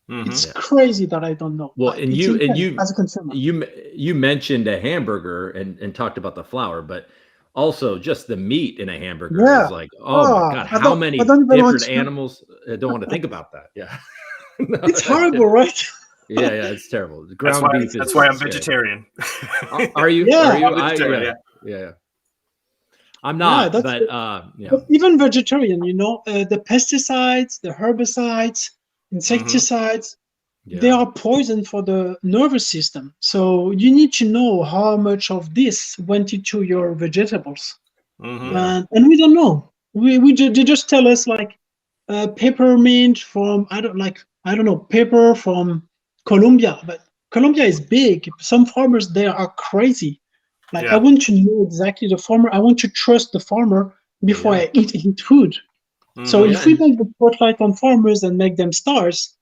It's crazy that I don't know. Well, and you as a consumer, you mentioned a hamburger and talked about the flour, but also just the meat in a hamburger is like, oh my God, how many different animals? I don't want to think about that. Yeah. No, it's horrible, right? Yeah, it's terrible. Ground beef. That's why I'm vegetarian. Are you? Yeah. Are you? Yeah. I'm not, but even vegetarian, the pesticides, the herbicides, insecticides, they are poison for the nervous system. So you need to know how much of this went into your vegetables. And we don't know. They just tell us like peppermint from I don't know, pepper from Colombia, but Colombia is big. Some farmers there are crazy. Like I want to know exactly the farmer. I want to trust the farmer before I eat his food. So if we make the spotlight on farmers and make them stars,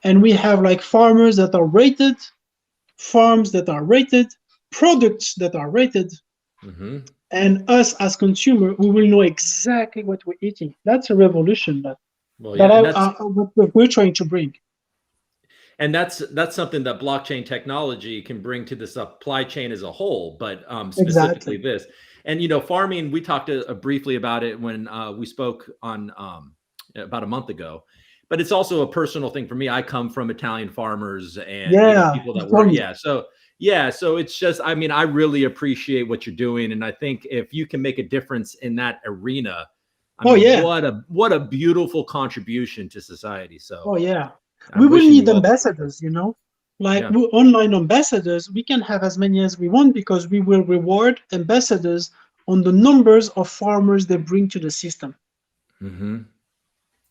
and we have like farmers that are rated, farms that are rated, products that are rated, and us as consumer, we will know exactly what we're eating. That's a revolution what we're trying to bring. And that's something that blockchain technology can bring to the supply chain as a whole, but specifically this. And farming, we talked briefly about it when we spoke on about a month ago. But it's also a personal thing for me. I come from Italian farmers and people that work. So it's just, I mean, I really appreciate what you're doing, and I think if you can make a difference in that arena, what a beautiful contribution to society. So we will need ambassadors, online ambassadors. We can have as many as we want because we will reward ambassadors on the numbers of farmers they bring to the system.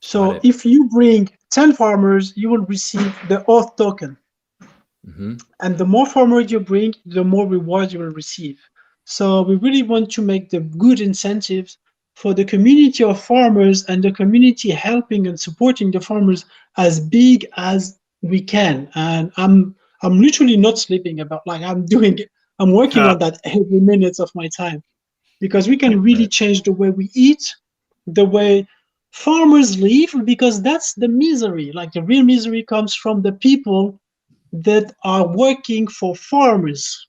So if you bring 10 farmers, you will receive the Auth token. And the more farmers you bring, the more rewards you will receive. So we really want to make the good incentives for the community of farmers and the community helping and supporting the farmers as big as we can. And I'm literally not sleeping I'm working on that every minute of my time, because we can really change the way we eat, the way farmers live, because that's the misery. Like the real misery comes from the people that are working for farmers.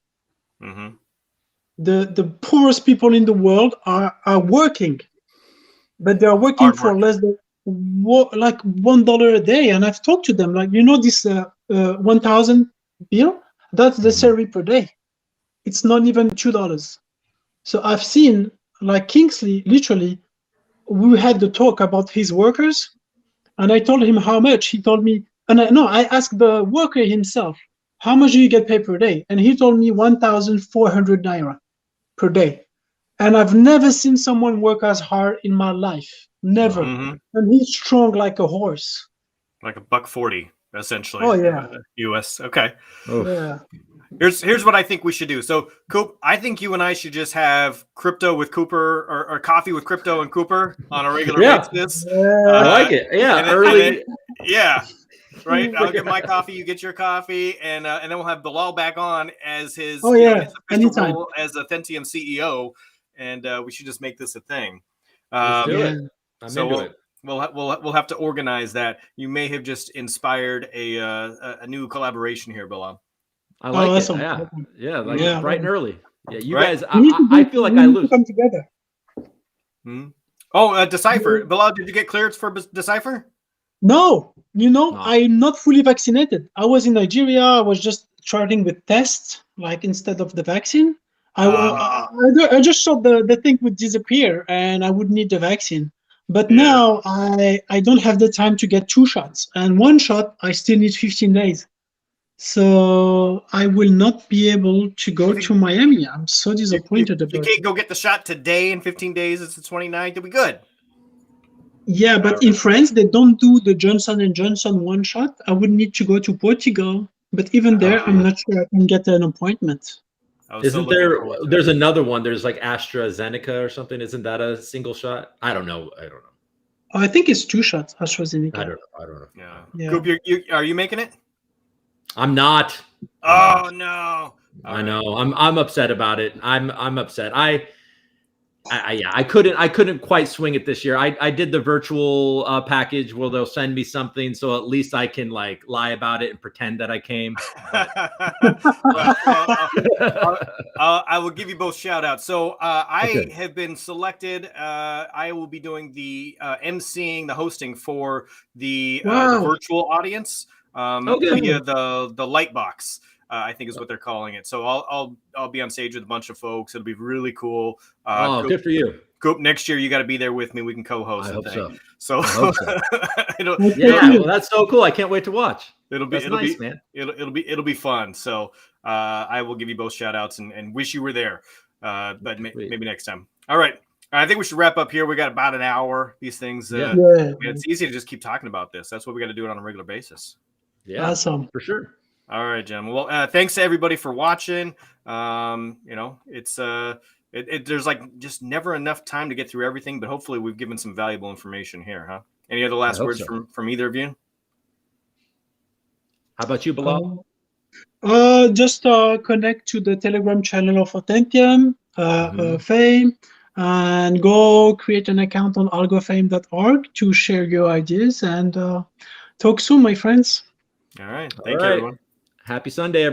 The poorest people in the world are working, but they are working for less than like $1 a day. And I've talked to them, like, this 1,000 bill, that's the salary per day. It's not even $2. So I've seen, like Kingsley, literally, we had the talk about his workers, and I told him how much. He told me, I asked the worker himself, how much do you get paid per day? And he told me 1,400 naira per day. And I've never seen someone work as hard in my life. Never. And he's strong like a horse. Like $140 essentially. Oh yeah. US. Okay. Oof. Yeah. Here's what I think we should do. So, Coop, I think you and I should just have crypto with Cooper or coffee with crypto and Cooper on a regular basis. I like it. Yeah, early. Yeah. Right. I'll get my coffee. You get your coffee, and then we'll have Bilal back on as his, his official role as Authentium CEO, and we should just make this a thing. Let's do it. I'm into it. We'll have to organize that. You may have just inspired a new collaboration here, Bilal. I like it. Awesome. Yeah, like bright and early. Yeah, you guys. I feel like I lose. Come together. Hmm? Oh, Decipher. Bilal, did you get clearance for Decipher? No, I'm not fully vaccinated. I was in Nigeria. I was just starting with tests, like instead of the vaccine. I just thought the thing would disappear and I would need the vaccine. But now I don't have the time to get 2 shots. And 1 shot, I still need 15 days. So I will not be able to go to Miami. I'm so disappointed about it. You can't go get the shot today in 15 days. It's the 29th. It'll be good. Yeah, but in France, they don't do the Johnson & Johnson 1 shot. I would need to go to Portugal. But even there, I'm not sure I can get an appointment. Isn't there? There's another one. There's like AstraZeneca or something. Isn't that a single shot? I don't know. I think it's 2 shots, AstraZeneca. I don't know. Yeah. Coop, are you making it? I'm not. Oh no. I know. I'm upset about it. I'm upset. I couldn't quite swing it this year. I did the virtual package where they'll send me something, so at least I can like lie about it and pretend that I came. I will give you both shout outs. So I have been selected. I will be doing the emceeing, the hosting for the virtual audience via the light box. I think is what they're calling it. So I'll be on stage with a bunch of folks. It'll be really cool. Good for you. Coop, next year you got to be there with me. We can co-host. I hope so. So well, that's so cool. I can't wait to watch. It'll be fun. So I will give you both shout outs and wish you were there. But maybe next time. All right. I think we should wrap up here. We got about an hour. These things. It's easy to just keep talking about this. That's what we got to do it on a regular basis. Yeah, awesome. For sure. All right, gentlemen. Well, thanks to everybody for watching. It's there's like just never enough time to get through everything, but hopefully we've given some valuable information here, huh? Any other last words from either of you? How about you, Bilal? Just connect to the Telegram channel of Authentium Fame and go create an account on algofame.org to share your ideas and talk soon, my friends. All right. Thank you, everyone. Happy Sunday, everyone.